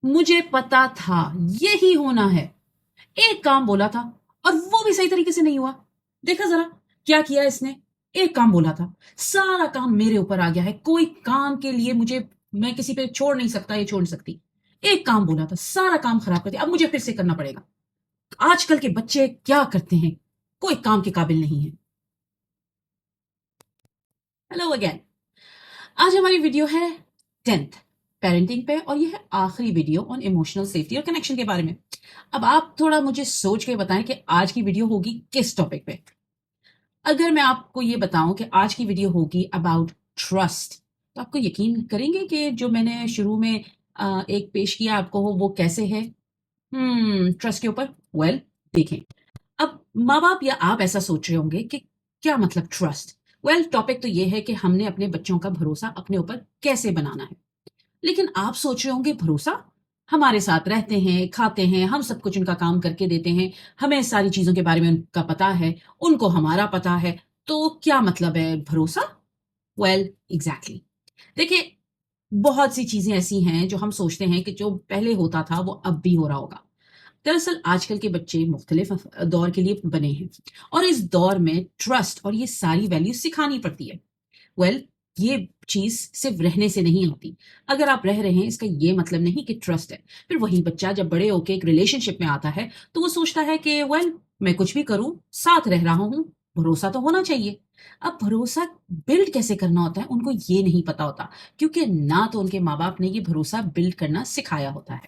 मुझे पता था यही होना है। एक काम बोला था और वो भी सही तरीके से नहीं हुआ। देखा जरा क्या किया इसने। एक काम बोला था, सारा काम मेरे ऊपर आ गया है। कोई काम के लिए मुझे, मैं किसी पे छोड़ नहीं सकता, ये छोड़ नहीं सकती। एक काम बोला था, सारा काम खराब कर दिया, अब मुझे फिर से करना पड़ेगा। आजकल के बच्चे क्या करते हैं, कोई काम के काबिल नहीं है। Hello again. आज हमारी वीडियो है 10th पेरेंटिंग पे, और ये है आखिरी वीडियो ऑन इमोशनल सेफ्टी और कनेक्शन के बारे में। अब आप थोड़ा मुझे सोच के बताएं कि आज की वीडियो होगी किस टॉपिक पे। अगर मैं आपको ये बताऊं कि आज की वीडियो होगी अबाउट ट्रस्ट, तो आपको यकीन करेंगे कि जो मैंने शुरू में एक पेश किया आपको वो कैसे है। ट्रस्ट के ऊपर। वेल, देखें। अब माँ बाप या आप ऐसा सोच रहे होंगे कि क्या मतलब ट्रस्ट। वेल, टॉपिक तो ये है कि हमने अपने बच्चों का भरोसा अपने ऊपर कैसे बनाना है। लेकिन आप सोच रहे होंगे भरोसा, हमारे साथ रहते हैं, खाते हैं, हम सब कुछ उनका काम करके देते हैं, हमें सारी चीजों के बारे में उनका पता है, उनको हमारा पता है, तो क्या मतलब है भरोसा। Well, exactly. देखिए, बहुत सी चीजें ऐसी हैं जो हम सोचते हैं कि जो पहले होता था वो अब भी हो रहा होगा। दरअसल आजकल के बच्चे मुख्तलिफ दौर के लिए बने हैं, और इस दौर में ट्रस्ट और ये सारी वैल्यूज सिखानी पड़ती है। वेल, ये चीज सिर्फ रहने से नहीं आती। अगर आप रह रहे हैं इसका ये मतलब नहीं कि ट्रस्ट है। फिर वही बच्चा जब बड़े होके एक रिलेशनशिप में आता है तो वो सोचता है कि वेल, मैं कुछ भी करूं, साथ रह रहा हूं, भरोसा तो होना चाहिए। अब भरोसा बिल्ड कैसे करना होता है उनको ये नहीं पता होता, क्योंकि ना तो उनके माँ बाप ने ये भरोसा बिल्ड करना सिखाया होता है।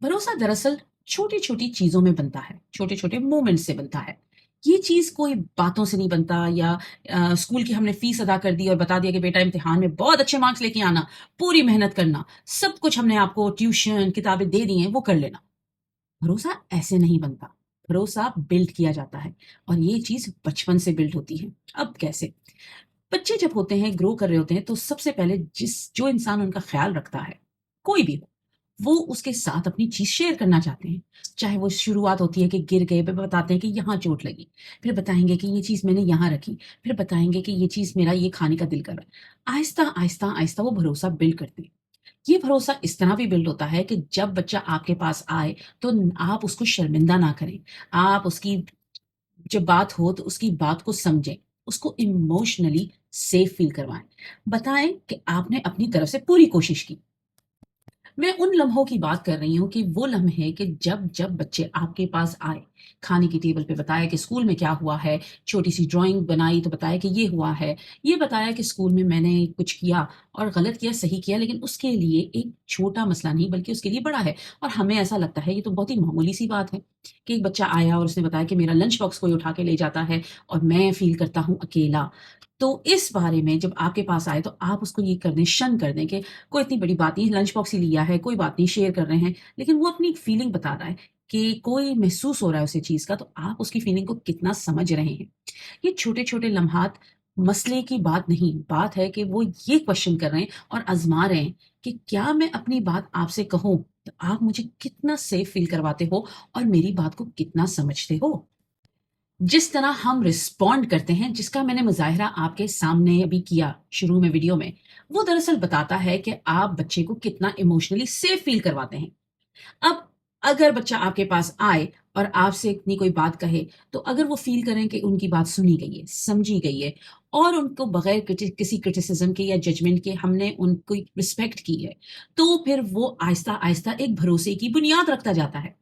भरोसा दरअसल छोटी छोटी चीजों में बनता है, छोटे छोटे मोमेंट से बनता है। ये चीज कोई बातों से नहीं बनता, या स्कूल की हमने फीस अदा कर दी और बता दिया कि बेटा इम्तिहान में बहुत अच्छे मार्क्स लेके आना, पूरी मेहनत करना, सब कुछ हमने आपको ट्यूशन किताबें दे दी हैं, वो कर लेना। भरोसा ऐसे नहीं बनता। भरोसा बिल्ड किया जाता है, और ये चीज बचपन से बिल्ड होती है। अब कैसे? बच्चे जब होते हैं, ग्रो कर रहे होते हैं, तो सबसे पहले जिस जो इंसान उनका ख्याल रखता है, कोई भी हो, वो उसके साथ अपनी चीज शेयर करना चाहते हैं। चाहे वो शुरुआत होती है कि गिर गए, फिर बताते हैं कि यहाँ चोट लगी, फिर बताएंगे कि ये चीज मैंने यहाँ रखी, फिर बताएंगे कि ये चीज मेरा ये खाने का दिल कर रहा है। आहिस्ता आहिस्ता आहिस्ता वो भरोसा बिल्ड करते हैं। ये भरोसा इस तरह भी बिल्ड होता है कि जब बच्चा आपके पास आए तो आप उसको शर्मिंदा ना करें। आप उसकी जब बात हो तो उसकी बात को समझें, उसको इमोशनली सेफ फील करवाएं, बताएं कि आपने अपनी तरफ से पूरी कोशिश की। मैं उन लम्हों की बात कर रही हूँ कि वो लम्हे कि जब जब बच्चे आपके पास आए, खाने की टेबल पे बताया कि स्कूल में क्या हुआ है, छोटी सी ड्राइंग बनाई तो बताया कि ये हुआ है, ये बताया कि स्कूल में मैंने कुछ किया और गलत किया, सही किया, लेकिन उसके लिए एक छोटा मसला नहीं बल्कि उसके लिए बड़ा है। और हमें ऐसा लगता है ये तो बहुत ही मामूली सी बात है कि एक बच्चा आया और उसने बताया कि मेरा लंच बॉक्स कोई उठा के ले जाता है और मैं फील करता हूँ अकेला। तो इस बारे में जब आपके पास आए तो आप उसको ये कर दें, शन कर दें कि कोई इतनी बड़ी बात नहीं, लंच बॉक्स ही लिया है, कोई बात नहीं, शेयर कर रहे हैं। लेकिन वो अपनी फीलिंग बता रहा है कि कोई महसूस हो रहा है उसे चीज का, तो आप उसकी फीलिंग को कितना समझ रहे हैं। ये छोटे छोटे लम्हात मसले की बात नहीं, बात है कि वो ये क्वेश्चन कर रहे हैं और आजमा रहे हैं कि क्या मैं अपनी बात आपसे कहूं तो आप मुझे कितना सेफ फील करवाते हो और मेरी बात को कितना समझते हो। जिस तरह हम रिस्पॉन्ड करते हैं, जिसका मैंने मुजाहिरा आपके सामने अभी किया शुरू में वीडियो में, वो दरअसल बताता है कि आप बच्चे को कितना इमोशनली सेफ फील करवाते हैं। अब अगर बच्चा आपके पास आए और आपसे इतनी कोई बात कहे, तो अगर वो फील करें कि उनकी बात सुनी गई है, समझी गई है, और उनको बगैर किसी क्रिटिसिज्म के या जजमेंट के हमने उनको रिस्पेक्ट की है, तो फिर वो आहिस्ता आहिस्ता एक भरोसे की बुनियाद रखता जाता है,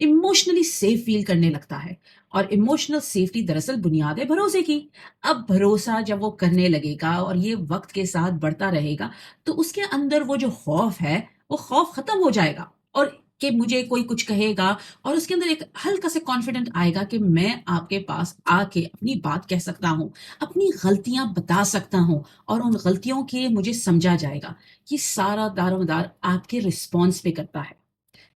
इमोशनली सेफ फील करने लगता है। और इमोशनल सेफ्टी दरअसल बुनियाद है भरोसे की। अब भरोसा जब वो करने लगेगा और ये वक्त के साथ बढ़ता रहेगा, तो उसके अंदर वो जो खौफ है, वो खौफ खत्म हो जाएगा, और कि मुझे कोई कुछ कहेगा, और उसके अंदर एक हल्का से कॉन्फिडेंट आएगा कि मैं आपके पास आके अपनी बात कह सकता हूँ, अपनी गलतियां बता सकता हूँ, और उन गलतियों के मुझे समझा जाएगा। ये सारा दारोमदार आपके रिस्पॉन्स पे करता है।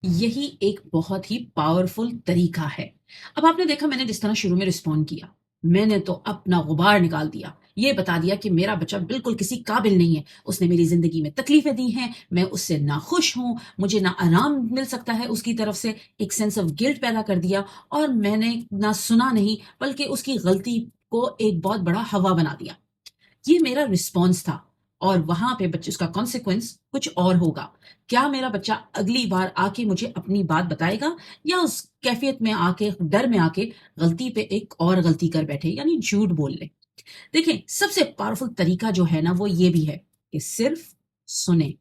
यही एक बहुत ही पावरफुल तरीका है। अब आपने देखा मैंने जिस तरह शुरू में रिस्पॉन्ड किया, मैंने तो अपना गुबार निकाल दिया, ये बता दिया कि मेरा बच्चा बिल्कुल किसी काबिल नहीं है, उसने मेरी जिंदगी में तकलीफें दी हैं, मैं उससे नाखुश हूं, मुझे ना आराम मिल सकता है उसकी तरफ से, एक सेंस ऑफ गिल्ट पैदा कर दिया, और मैंने ना सुना नहीं बल्कि उसकी गलती को एक बहुत बड़ा हवा बना दिया। ये मेरा रिस्पॉन्स था। اور وہاں پہ بچے اس کا کانسیکوینس کچھ اور ہوگا. کیا میرا بچہ اگلی بار آ کے مجھے اپنی بات بتائے گا یا اس کیفیت میں آ کے ڈر میں آ کے غلطی پہ ایک اور غلطی کر بیٹھے یعنی جھوٹ بول لے. دیکھیں سب سے پاورفل طریقہ جو ہے نا وہ یہ بھی ہے کہ صرف سنیں.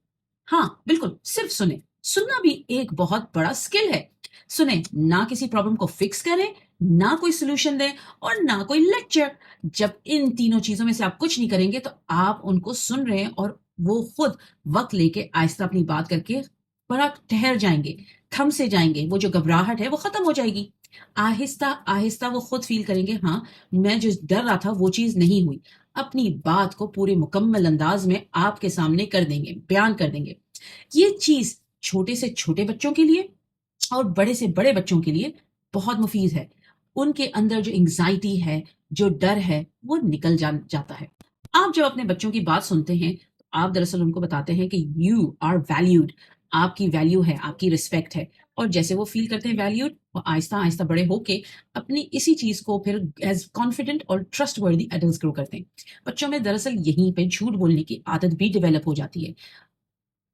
ہاں بالکل صرف سنیں. سننا بھی ایک بہت بڑا سکل ہے. سنیں, نہ کسی پرابلم کو فکس کریں, نہ کوئی سولوشن دیں اور نہ کوئی لیکچر. جب ان تینوں چیزوں میں سے آپ کچھ نہیں کریں گے تو آپ ان کو سن رہے ہیں اور وہ خود وقت لے کے آہستہ اپنی بات کر کے بڑا ٹھہر جائیں گے, تھم سے جائیں گے. وہ جو گھبراہٹ ہے وہ ختم ہو جائے گی. آہستہ آہستہ وہ خود فیل کریں گے ہاں میں جو ڈر رہا تھا وہ چیز نہیں ہوئی. اپنی بات کو پورے مکمل انداز میں آپ کے سامنے کر دیں گے, بیان کر دیں گے. یہ چیز چھوٹے سے چھوٹے بچوں کے لیے اور بڑے سے بڑے بچوں کے لیے بہت مفید ہے. ان کے اندر جو انگزائٹی ہے, جو ڈر ہے, وہ نکل جاتا ہے. آپ جب اپنے بچوں کی بات سنتے ہیں تو آپ دراصل ان کو بتاتے ہیں کہ یو آر ویلیوڈ, آپ کی ویلیو ہے, آپ کی رسپیکٹ ہے. اور جیسے وہ فیل کرتے ہیں ویلیوڈ, وہ آہستہ آہستہ بڑے ہو کے اپنی اسی چیز کو پھر ایز کانفیڈنٹ اور ٹرسٹ وردی ایڈلٹس گرو کرتے ہیں. بچوں میں دراصل یہیں پہ جھوٹ بولنے کی عادت بھی ڈیولپ ہو جاتی ہے.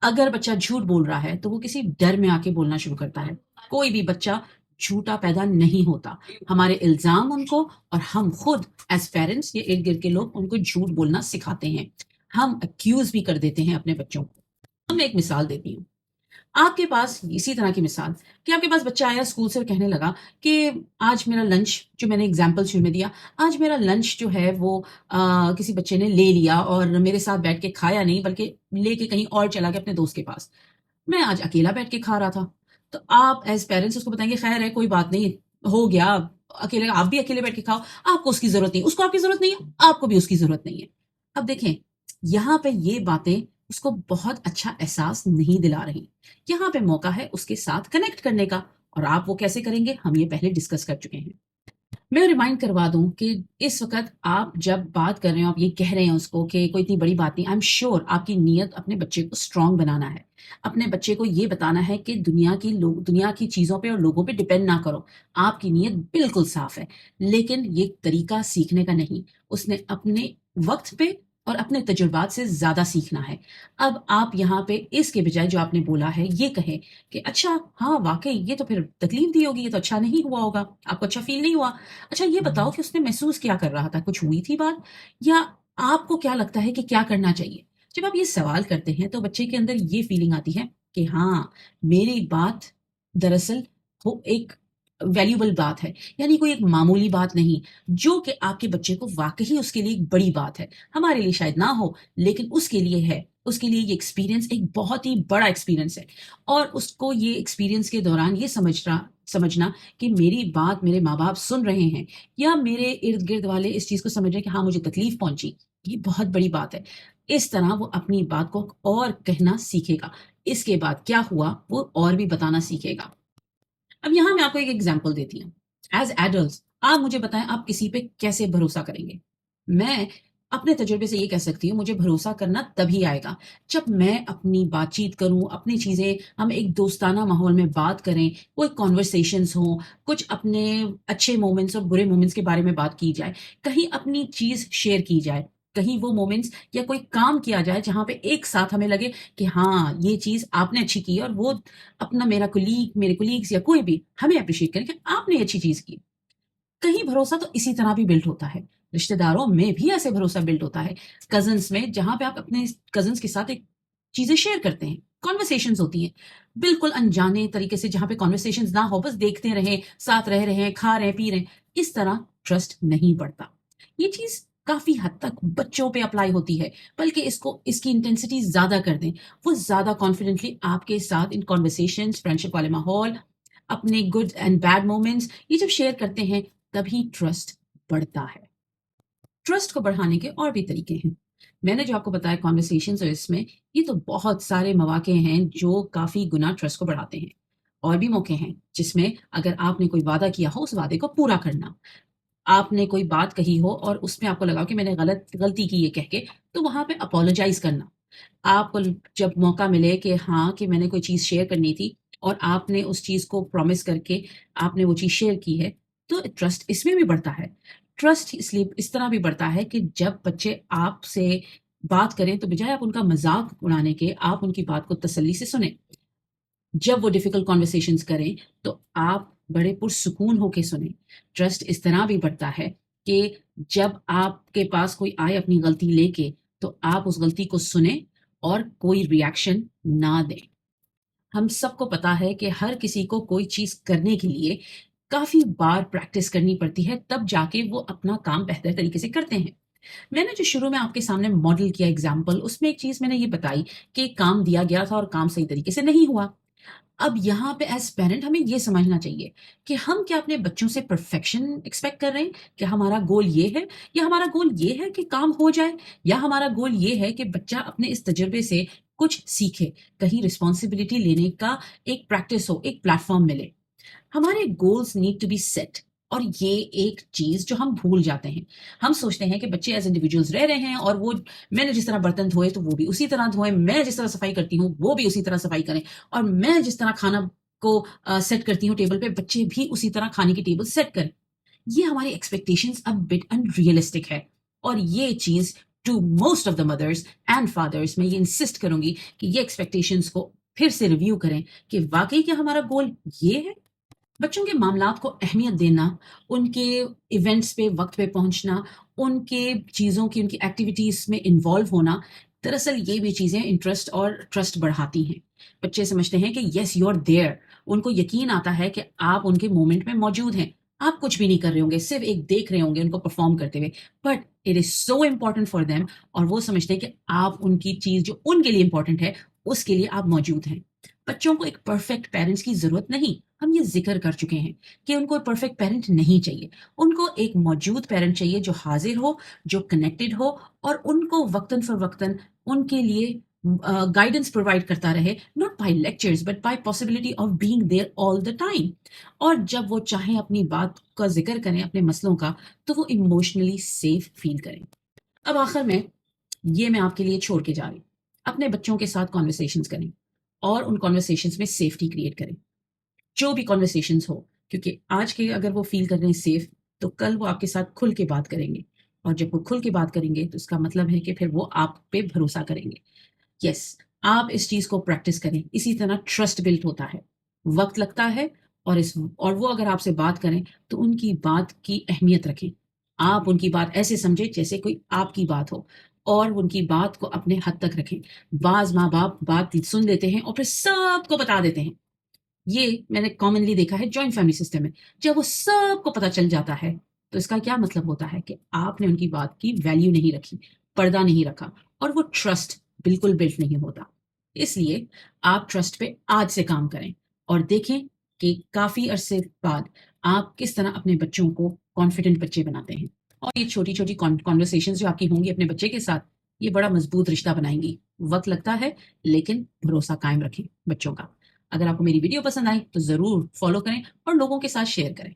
اگر بچہ جھوٹ بول رہا ہے تو وہ کسی ڈر میں آ کے بولنا شروع کرتا ہے. کوئی بھی بچہ جھوٹا پیدا نہیں ہوتا. ہمارے الزام ان کو اور ہم خود ایز پیرنٹس یا ارد گرد کے لوگ ان کو جھوٹ بولنا سکھاتے ہیں. ہم اکیوز بھی کر دیتے ہیں اپنے بچوں کو. میں ایک مثال دیتی ہوں. آپ کے پاس اسی طرح کی مثال کہ آپ کے پاس بچہ آیا اسکول سے اور کہنے لگا کہ آج میرا لنچ, جو میں نے اگزامپل شروع میں دیا, آج میرا لنچ جو ہے وہ کسی بچے نے لے لیا اور میرے ساتھ بیٹھ کے کھایا نہیں بلکہ لے کے کہیں اور چلا گیا اپنے دوست کے پاس. میں آج اکیلا بیٹھ کے کھا رہا تھا. تو آپ ایز پیرنٹس اس کو بتائیں گے خیر ہے کوئی بات نہیں, ہو گیا, اکیلے آپ بھی اکیلے بیٹھ کے کھاؤ, آپ کو اس کی ضرورت نہیں, اس کو آپ کی ضرورت نہیں ہے, آپ کو بھی اس کی ضرورت نہیں ہے. اب دیکھیں یہاں پہ یہ باتیں اس کو بہت اچھا احساس نہیں دلا رہی. یہاں پہ موقع ہے اس کے ساتھ کنیکٹ کرنے کا, اور آپ وہ کیسے کریں گے ہم یہ پہلے ڈسکس کر چکے ہیں. میں ریمائنڈ کروا دوں کہ اس وقت آپ جب بات کر رہے ہیں, آپ یہ کہہ رہے ہیں اس کو کہ کوئی اتنی بڑی بات نہیں, آئی ایم شیور آپ کی نیت اپنے بچے کو اسٹرانگ بنانا ہے. اپنے بچے کو یہ بتانا ہے کہ دنیا کی چیزوں پہ اور لوگوں پہ ڈپینڈ نہ کرو. آپ کی نیت بالکل صاف ہے, لیکن یہ طریقہ سیکھنے کا نہیں. اس نے اپنے وقت پہ اور اپنے تجربات سے زیادہ سیکھنا ہے. اب آپ یہاں پہ اس کے بجائے جو آپ نے بولا ہے یہ کہیں کہ اچھا ہاں واقعی یہ تو پھر تکلیف دی ہوگی, یہ تو اچھا نہیں ہوا ہوگا, آپ کو اچھا فیل نہیں ہوا. اچھا یہ بتاؤ کہ اس نے محسوس کیا کر رہا تھا, کچھ ہوئی تھی بات, یا آپ کو کیا لگتا ہے کہ کیا کرنا چاہیے. جب آپ یہ سوال کرتے ہیں تو بچے کے اندر یہ فیلنگ آتی ہے کہ ہاں میری بات دراصل وہ ایک ویلیوبل بات ہے, یعنی کوئی ایک معمولی بات نہیں, جو کہ آپ کے بچے کو واقعی اس کے لیے ایک بڑی بات ہے. ہمارے لیے شاید نہ ہو لیکن اس کے لیے ہے. اس کے لیے یہ ایکسپیرینس ایک بہت ہی بڑا ایکسپیرینس ہے, اور اس کو یہ ایکسپیرینس کے دوران یہ سمجھنا کہ میری بات میرے ماں باپ سن رہے ہیں یا میرے ارد گرد والے اس چیز کو سمجھ رہے ہیں کہ ہاں مجھے تکلیف پہنچی, یہ بہت بڑی بات ہے. اس طرح وہ اپنی بات کو اور کہنا سیکھے گا. اس کے بعد کیا ہوا وہ اور بھی بتانا سیکھے گا. اب یہاں میں آپ کو ایک ایگزامپل دیتی ہوں. ایز ایڈلٹس آپ مجھے بتائیں آپ کسی پہ کیسے بھروسہ کریں گے. میں اپنے تجربے سے یہ کہہ سکتی ہوں مجھے بھروسہ کرنا تبھی آئے گا جب میں اپنی بات چیت کروں, اپنی چیزیں, ہم ایک دوستانہ ماحول میں بات کریں, کوئی کانورسیشنز ہوں, کچھ اپنے اچھے مومنٹس اور برے مومنٹس کے بارے میں بات کی جائے, کہیں اپنی چیز شیئر کی جائے, کہیں وہ مومنٹس یا کوئی کام کیا جائے جہاں پہ ایک ساتھ ہمیں لگے کہ ہاں یہ چیز آپ نے اچھی کی اور وہ اپنا میرے کولیگس یا کوئی بھی ہمیں اپریشیٹ کریں کہ آپ نے اچھی چیز کی. کہیں بھروسہ تو اسی طرح بھی بلڈ ہوتا ہے. رشتے داروں میں بھی ایسے بھروسہ بلڈ ہوتا ہے. کزنس میں جہاں پہ آپ اپنے کزنس کے ساتھ ایک چیزیں شیئر کرتے ہیں, کانورسیشنز ہوتی ہیں بالکل انجانے طریقے سے, جہاں پہ کانورسیشنز نہ ہو, بس دیکھتے رہیں, ساتھ رہ رہے ہیں, کھا رہے ہیں, پی رہے ہیں, اس طرح ٹرسٹ نہیں بڑھتا. یہ چیز کافی حد تک بچوں پہ اپلائی ہوتی ہے, بلکہ اس کی انٹینسٹی زیادہ کر دیں, وہ زیادہ کانفیڈنٹلی آپ کے ساتھ ان کانورسیشنز, فرینڈشپ والے ماحول, اپنے گڈ اینڈ بیڈ مومنٹس یہ جب شیئر کرتے ہیں تبھی ٹرسٹ بڑھتا ہے. ٹرسٹ کو بڑھانے کے اور بھی طریقے ہیں. میں نے جو آپ کو بتایا کانورسیشنز اور اس میں, یہ تو بہت سارے مواقع ہیں جو کافی گنا ٹرسٹ کو بڑھاتے ہیں. اور بھی موقع ہیں جس میں اگر آپ نے کوئی وعدہ کیا ہو اس وعدے کو پورا کرنا, آپ نے کوئی بات کہی ہو اور اس میں آپ کو لگا کہ میں نے غلطی کی یہ کہہ کے, تو وہاں پہ اپولوجائز کرنا. آپ کو جب موقع ملے کہ ہاں کہ میں نے کوئی چیز شیئر کرنی تھی اور آپ نے اس چیز کو پرومس کر کے آپ نے وہ چیز شیئر کی ہے, تو ٹرسٹ اس میں بھی بڑھتا ہے. ٹرسٹ اس طرح بھی بڑھتا ہے کہ جب بچے آپ سے बात करें तो बजाय आप उनका मजाक उड़ाने के आप उनकी बात को तसल्ली से सुने। जब वो डिफिकल्ट कॉन्वर्सेशंस करें तो आप बड़े पुरसुकून होके सुने। ट्रस्ट इस तरह भी बढ़ता है कि जब आपके पास कोई आए अपनी गलती लेके तो आप उस गलती को सुने और कोई रिएक्शन ना दें। हम सबको पता है कि हर किसी को कोई चीज करने के लिए काफी बार प्रैक्टिस करनी पड़ती है, तब जाके वो अपना काम बेहतर तरीके से करते हैं। मैंने जो शुरू में आपके सामने मॉडल किया एग्जाम्पल, उसमें एक चीज मैंने ये बताई कि काम दिया गया था और काम सही तरीके से नहीं हुआ। अब यहाँ पे एज पेरेंट हमें ये समझना चाहिए कि हम क्या अपने बच्चों से परफेक्शन एक्सपेक्ट कर रहे हैं, कि हमारा गोल ये है, या हमारा गोल ये है कि काम हो जाए, या हमारा गोल ये है कि बच्चा अपने इस तजुर्बे से कुछ सीखे, कहीं रिस्पॉन्सिबिलिटी लेने का एक प्रैक्टिस हो, एक प्लेटफॉर्म मिले। हमारे goals need to be set, और ये एक चीज जो हम भूल जाते हैं। हम सोचते हैं कि बच्चे एज इंडिविजुअल्स रह रहे हैं और वो, मैंने जिस तरह बर्तन धोए तो वो भी उसी तरह धोए, मैं जिस तरह सफाई करती हूँ वो भी उसी तरह सफाई करें, और मैं जिस तरह खाना को सेट करती हूँ टेबल पे, बच्चे भी उसी तरह खाने की टेबल सेट करें। ये हमारी एक्सपेक्टेशंस अब बिट अनरियलिस्टिक है, और ये चीज to most of the mothers and fathers मैं ये इंसिस्ट करूंगी कि ये एक्सपेक्टेशंस को फिर से रिव्यू करें कि वाकई क्या हमारा गोल ये है। बच्चों के मामलात को अहमियत देना, उनके इवेंट्स पे वक्त पे पहुंचना, उनके चीज़ों की, उनकी एक्टिविटीज़ में इन्वॉल्व होना, दरअसल ये भी चीज़ें इंटरेस्ट और ट्रस्ट बढ़ाती हैं। बच्चे समझते हैं कि येस यू आर देयर, उनको यकीन आता है कि आप उनके मोमेंट में मौजूद हैं। आप कुछ भी नहीं कर रहे होंगे, सिर्फ एक देख रहे होंगे उनको परफॉर्म करते हुए, but it is so important for them, और वो समझते हैं कि आप उनकी चीज़ जो उनके लिए इंपॉर्टेंट है उसके लिए आप मौजूद हैं। बच्चों को एक परफेक्ट पेरेंट्स की जरूरत नहीं, हम ये जिक्र कर चुके हैं कि उनको एक परफेक्ट पेरेंट नहीं चाहिए। उनको एक मौजूद पेरेंट चाहिए जो हाजिर हो, जो कनेक्टेड हो, और उनको वक्तन फवक्तन उनके लिए गाइडेंस प्रोवाइड करता रहे, not by lectures but by possibility of being there all the time. और जब वो चाहें अपनी बात का जिक्र करें, अपने मसलों का, तो वो इमोशनली सेफ फील करें। अब आखिर में ये मैं आपके लिए छोड़ के जा रही हूँ, अपने बच्चों के साथ कॉन्वर्सेशंस करें और उन कॉन्वर्सेशंस में सेफ्टी क्रिएट करें, जो भी कॉन्वर्सेशंस हो, क्योंकि आज के अगर वो फील कर रहे हैं सेफ, तो कल वो आपके साथ खुल के बात करेंगे, और जब वो खुल के बात करेंगे तो इसका मतलब है कि फिर वो आप पे भरोसा करेंगे। यस, आप इस चीज को प्रैक्टिस करें, इसी तरह ट्रस्ट बिल्ड होता है, वक्त लगता है, और वो अगर आपसे बात करें तो उनकी बात की अहमियत रखें। आप उनकी बात ऐसे समझे जैसे कोई आपकी बात हो, और उनकी बात को अपने हद तक रखें। बाज माँ बाप बात सुन लेते हैं और फिर सबको बता देते हैं। ये मैंने कॉमनली देखा है जॉइंट फैमिली सिस्टम में। जब वो सबको पता चल जाता है तो इसका क्या मतलब होता है कि आपने उनकी बात की वैल्यू नहीं रखी, पर्दा नहीं रखा, और वो ट्रस्ट बिल्कुल बिल्ट नहीं होता। इसलिए आप ट्रस्ट पे आज से काम करें और देखें कि काफी अरसे बाद आप किस तरह अपने बच्चों को कॉन्फिडेंट बच्चे बनाते हैं। और ये छोटी छोटी कॉन्वर्सेशन जो आपकी होंगी अपने बच्चे के साथ, ये बड़ा मजबूत रिश्ता बनाएंगी। वक्त लगता है, लेकिन भरोसा कायम रखें बच्चों का। अगर आपको मेरी वीडियो पसंद आए तो जरूर फॉलो करें और लोगों के साथ शेयर करें।